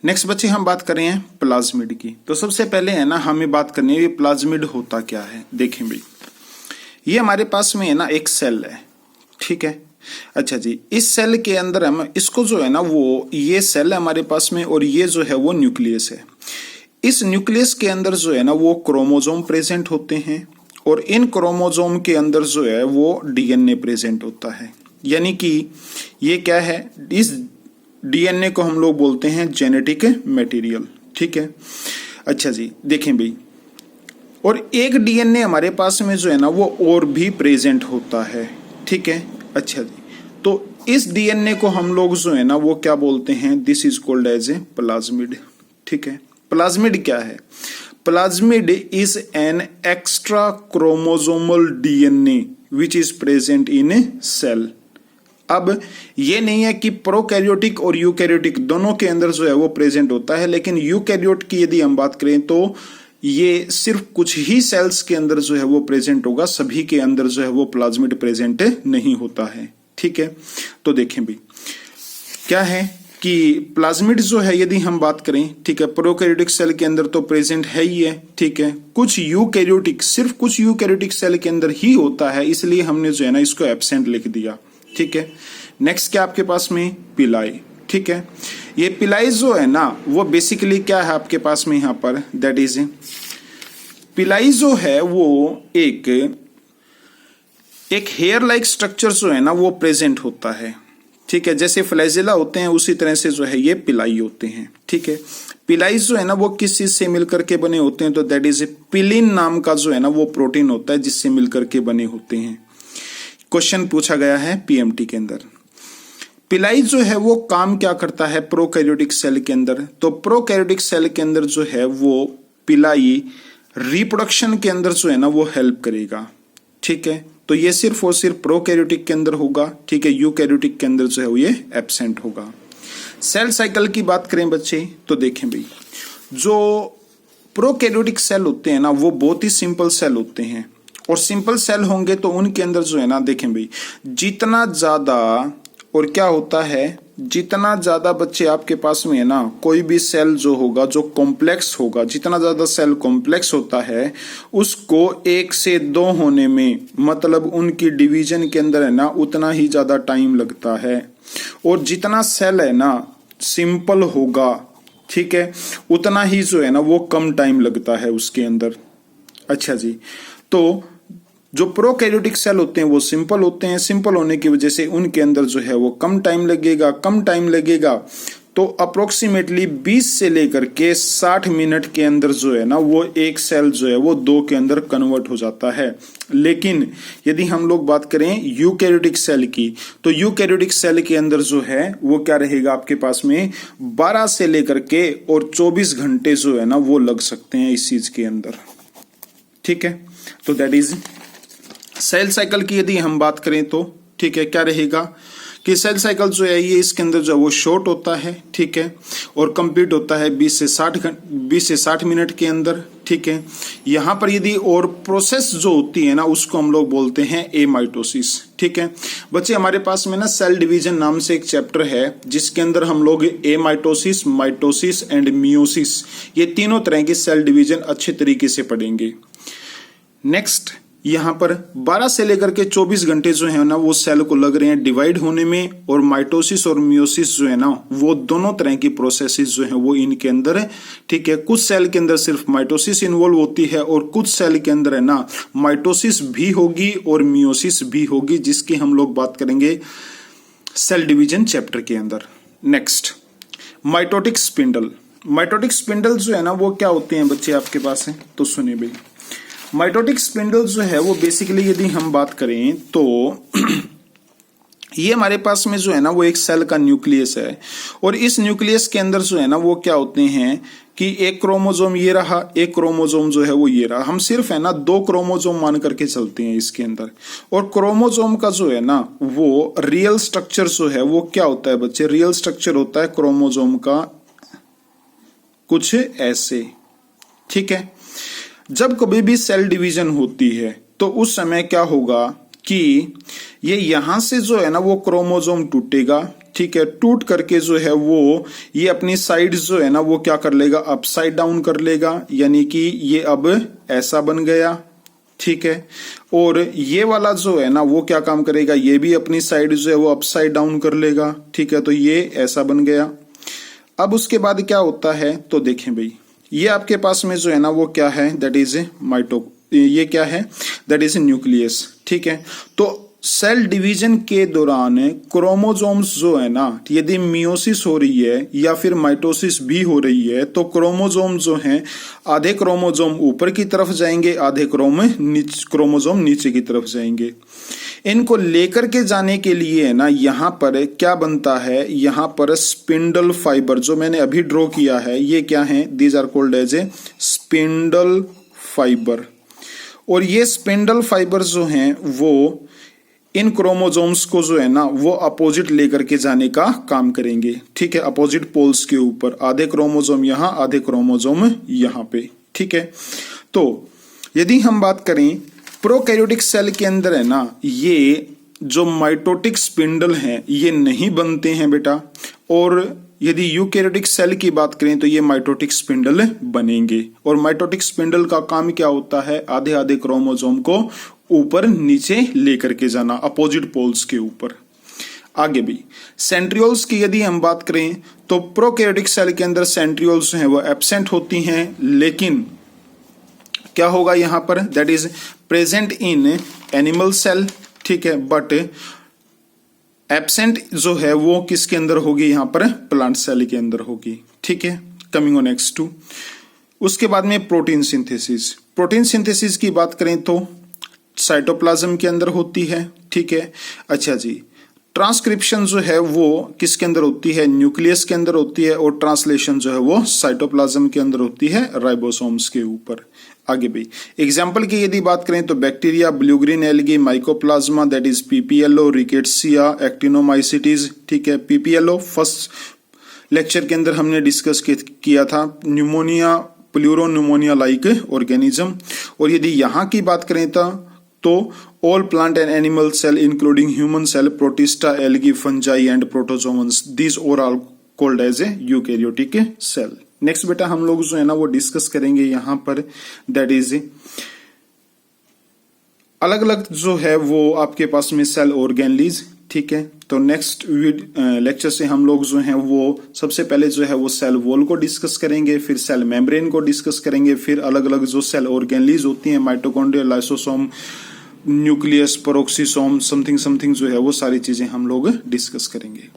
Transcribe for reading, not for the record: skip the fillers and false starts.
Next बच्चे हम बात कर रहे हैं प्लाज्मिड की। तो सबसे पहले है ना हमें बात करनी है ये प्लाज्मिड होता क्या है। देखें भाई, ये हमारे पास में है ना एक सेल है, ठीक है। अच्छा जी, इस सेल के अंदर हम इसको जो है ना वो ये सेल है हमारे पास में और ये जो है वो न्यूक्लियस है। इस न्यूक्लियस के अंदर जो है ना वो क्रोमोजोम प्रेजेंट होते हैं और इन क्रोमोजोम के अंदर जो है वो डीएनए प्रेजेंट होता है। यानी कि ये क्या है, इस डीएनए को हम लोग बोलते हैं जेनेटिक मटेरियल, ठीक है। अच्छा जी, देखें भाई, और एक डीएनए हमारे पास में जो है ना वो और भी प्रेजेंट होता है, ठीक है। अच्छा जी, तो इस डीएनए को हम लोग जो है ना वो क्या बोलते हैं, this is called as a plasmid, ठीक है। प्लाज्मिड क्या है? Plasmid is an extra chromosomal DNA which is present in a cell. अब ये नहीं है कि प्रोकैरियोटिक और यूकैरियोटिक दोनों के अंदर जो है वो प्रेजेंट होता है, लेकिन यूकैरियोट की यदि हम बात करें तो ये सिर्फ कुछ ही सेल्स के अंदर जो है वो प्रेजेंट होगा, सभी के अंदर जो है वो प्लाज्मिड प्रेजेंट नहीं होता है, ठीक है। तो देखें भी क्या है कि प्लाज्मिड जो है यदि हम बात करें, ठीक है, प्रोकैरियोटिक सेल के अंदर तो प्रेजेंट है ही है, ठीक है। कुछ यूकैरियोटिक, सिर्फ कुछ यूकैरियोटिक सेल के अंदर ही होता है, इसलिए हमने जो है ना इसको एब्सेंट लिख दिया, ठीक है। नेक्स्ट क्या आपके पास में, पिलाई, ठीक है। ये पिलाई जो है ना वो बेसिकली क्या है आपके पास में यहाँ पर, दैट इज पिलाई जो है वो एक हेयर लाइक स्ट्रक्चर जो है ना वो प्रेजेंट होता है, ठीक है। जैसे फ्लैजेला होते हैं उसी तरह से जो है ये पिलाई होते हैं, ठीक है। पिलाई जो है ना वो किस चीज से मिलकर के बने होते हैं, तो दैट इज पिलिन नाम का जो है ना वो प्रोटीन होता है जिससे मिलकर के बने होते हैं। क्वेश्चन पूछा गया है पीएमटी के अंदर। पिलाई जो है वो काम क्या करता है प्रोकैरियोटिक सेल के अंदर, तो प्रोकैरियोटिक सेल के अंदर जो है वो पिलाई रिप्रोडक्शन के अंदर जो है ना वो हेल्प करेगा, ठीक है। तो ये सिर्फ और सिर्फ प्रोकैरियोटिक के अंदर होगा, ठीक है। यूकैरियोटिक के अंदर जो है वो ये एब्सेंट होगा। सेल साइकिल की बात करें बच्चे तो देखें भाई, जो प्रोकैरियोटिक सेल होते हैं ना वो बहुत ही सिंपल सेल होते हैं और सिंपल सेल होंगे तो उनके अंदर जो है ना देखें भाई, जितना ज्यादा और क्या होता है, जितना ज्यादा बच्चे आपके पास में है ना कोई भी सेल जो होगा जो कॉम्प्लेक्स होगा, जितना ज्यादा सेल कॉम्प्लेक्स होता है उसको 1 से 2 होने में, मतलब उनकी डिवीजन के अंदर है ना उतना ही ज्यादा टाइम लगता है। और जितना सेल है ना सिंपल होगा, ठीक है, उतना ही जो है ना वो कम टाइम लगता है उसके अंदर। अच्छा जी, तो जो प्रोकैरियोटिक सेल होते हैं वो सिंपल होते हैं, सिंपल होने की वजह से उनके अंदर जो है वो कम टाइम लगेगा। तो अप्रोक्सीमेटली 20 से लेकर के 60 मिनट के अंदर जो है ना वो एक सेल जो है वो 2 के अंदर कन्वर्ट हो जाता है। लेकिन यदि हम लोग बात करें यूकैरियोटिक सेल की, तो यूकैरियोटिक सेल के अंदर जो है वो क्या रहेगा आपके पास में 12 से लेकर के और 24 घंटे जो है ना वो लग सकते हैं इस चीज के अंदर, ठीक है। तो दैट इज सेल साइकिल की यदि हम बात करें तो, ठीक है, क्या रहेगा कि सेल साइकिल जो है ये इसके अंदर जो है वो शॉर्ट होता है, ठीक है, और कंप्लीट होता है 20 से 60 मिनट के अंदर, ठीक है। यहाँ पर यदि और प्रोसेस जो होती है ना उसको हम लोग बोलते हैं एमाइटोसिस, ठीक है। बच्चे हमारे पास में ना सेल डिवीजन नाम से एक चैप्टर है जिसके अंदर हम लोग एमाइटोसिस, माइटोसिस एंड मियोसिस ये तीनों तरह की सेल डिवीजन अच्छे तरीके से पढ़ेंगे। नेक्स्ट यहाँ पर 12 से लेकर के 24 घंटे जो है ना वो सेल को लग रहे हैं डिवाइड होने में, और माइटोसिस और मियोसिस जो है ना वो दोनों तरह की प्रोसेसेस जो है वो इनके अंदर है, ठीक है। कुछ सेल के अंदर सिर्फ माइटोसिस इन्वॉल्व होती है और कुछ सेल के अंदर है ना माइटोसिस भी होगी और मियोसिस भी होगी, जिसकी हम लोग बात करेंगे सेल डिवीजन चैप्टर के अंदर। Next mitotic spindle. Mitotic spindle जो है ना वो क्या होते हैं बच्चे आपके पास है, तो सुनिए भाई, माइटोटिक स्पिंडल जो है वो बेसिकली यदि हम बात करें तो ये हमारे पास में जो है ना वो एक सेल का न्यूक्लियस है और इस न्यूक्लियस के अंदर जो है ना वो क्या होते हैं कि एक क्रोमोसोम ये रहा, एक क्रोमोसोम जो है वो ये रहा। हम सिर्फ है ना 2 क्रोमोसोम मान करके चलते हैं इसके अंदर, और क्रोमोसोम का जो है ना वो रियल स्ट्रक्चर जो है वो क्या होता है बच्चे, रियल स्ट्रक्चर होता है क्रोमोसोम का कुछ ऐसे, ठीक है। जब कभी भी सेल डिवीजन होती है तो उस समय क्या होगा कि ये यहां से जो है ना वो क्रोमोसोम टूटेगा, ठीक है, टूट करके जो है वो ये अपनी साइड जो है ना वो क्या कर लेगा, अपसाइड डाउन कर लेगा, यानी कि ये अब ऐसा बन गया, ठीक है। और ये वाला जो है ना वो क्या काम करेगा, ये भी अपनी साइड जो है वो अपसाइड डाउन कर लेगा, ठीक है। तो ये ऐसा बन गया। अब उसके बाद क्या होता है, तो देखें भाई, ये आपके पास में जो है ना वो क्या है, दैट इज ये क्या है, दैट इज न्यूक्लियस, ठीक है। तो सेल डिवीजन के दौरान क्रोमोसोम्स जो है ना, यदि मियोसिस हो रही है या फिर माइटोसिस भी हो रही है, तो क्रोमोसोम जो हैं, आधे क्रोमोसोम ऊपर की तरफ जाएंगे, आधे क्रोमोसोम नीचे की तरफ जाएंगे। इनको लेकर के जाने के लिए है ना, यहाँ पर क्या बनता है, यहाँ पर स्पिंडल फाइबर जो मैंने अभी ड्रॉ किया है, ये क्या है, these are called as a spindle fibre. और ये स्पिंडल फाइबर जो हैं वो इन क्रोमोसोम्स को जो है ना वो अपोजिट लेकर के जाने का काम करेंगे, ठीक है, अपोजिट पोल्स के ऊपर, आधे क्रोमोसोम यहाँ, आधे क्रोमोसोम यहाँ पे, ठीक है। तो यदि हम बात करें प्रोकैरियोटिक सेल के अंदर है ना, ये जो माइटोटिक स्पिंडल हैं ये नहीं बनते हैं बेटा, और यदि यूकैरियोटिक सेल की बात करें तो ये माइटोटिक स्पिंडल बनेंगे। और माइटोटिक स्पिंडल का काम क्या होता है, आधे आधे क्रोमोसोम को ऊपर नीचे लेकर के जाना, अपोजिट पोल्स के ऊपर। आगे भी सेंट्रियोल्स की यदि हम बात करें तो प्रोकैरियोटिक सेल के अंदर सेंट्रियोल्स हैं वो एब्सेंट होती हैं, लेकिन क्या होगा यहाँ पर, that is present in animal cell, ठीक है, बट एब्सेंट जो है वो किसके अंदर होगी, यहाँ पर प्लांट सेल के अंदर होगी, ठीक है। कमिंग ऑन नेक्स्ट टू, उसके बाद में प्रोटीन सिंथेसिस। प्रोटीन सिंथेसिस की बात करें तो साइटोप्लाज्म के अंदर होती है, ठीक है। अच्छा जी, ट्रांसक्रिप्शन जो है वो किसके अंदर होती है, न्यूक्लियस के अंदर होती है, और ट्रांसलेशन जो है वो साइटोप्लाज्म के अंदर होती है, राइबोसोम्स के ऊपर। आगे भी एग्जाम्पल की यदि बात करें तो bacteria, blue green algae, mycoplasma, that is PPLO, rickettsia, actinomycetes, ठीक है। पीपीएलओ फर्स्ट लेक्चर के अंदर हमने डिस्कस किया था, न्यूमोनिया, प्लूरोन्यूमोनिया लाइक ऑर्गेनिज्म। और यदि यहाँ की बात करें तो all plant and animal cell including human cell, protista, algae, fungi and protozoans, these are all called as a eukaryotic cell. Next बेटा हम लोग जो है ना वो डिस्कस करेंगे यहाँ पर, दैट इज अलग अलग जो है वो आपके पास में सेल ऑर्गेनलीज, ठीक है। तो नेक्स्ट लेक्चर से हम लोग जो हैं वो सबसे पहले जो है वो सेल वॉल को डिस्कस करेंगे, फिर सेल मेम्ब्रेन को डिस्कस करेंगे, फिर अलग अलग जो सेल ऑर्गेनलीज होती हैं, mitochondria, lysosome, nucleus, peroxisome, something something जो है वो सारी चीजें हम लोग डिस्कस करेंगे।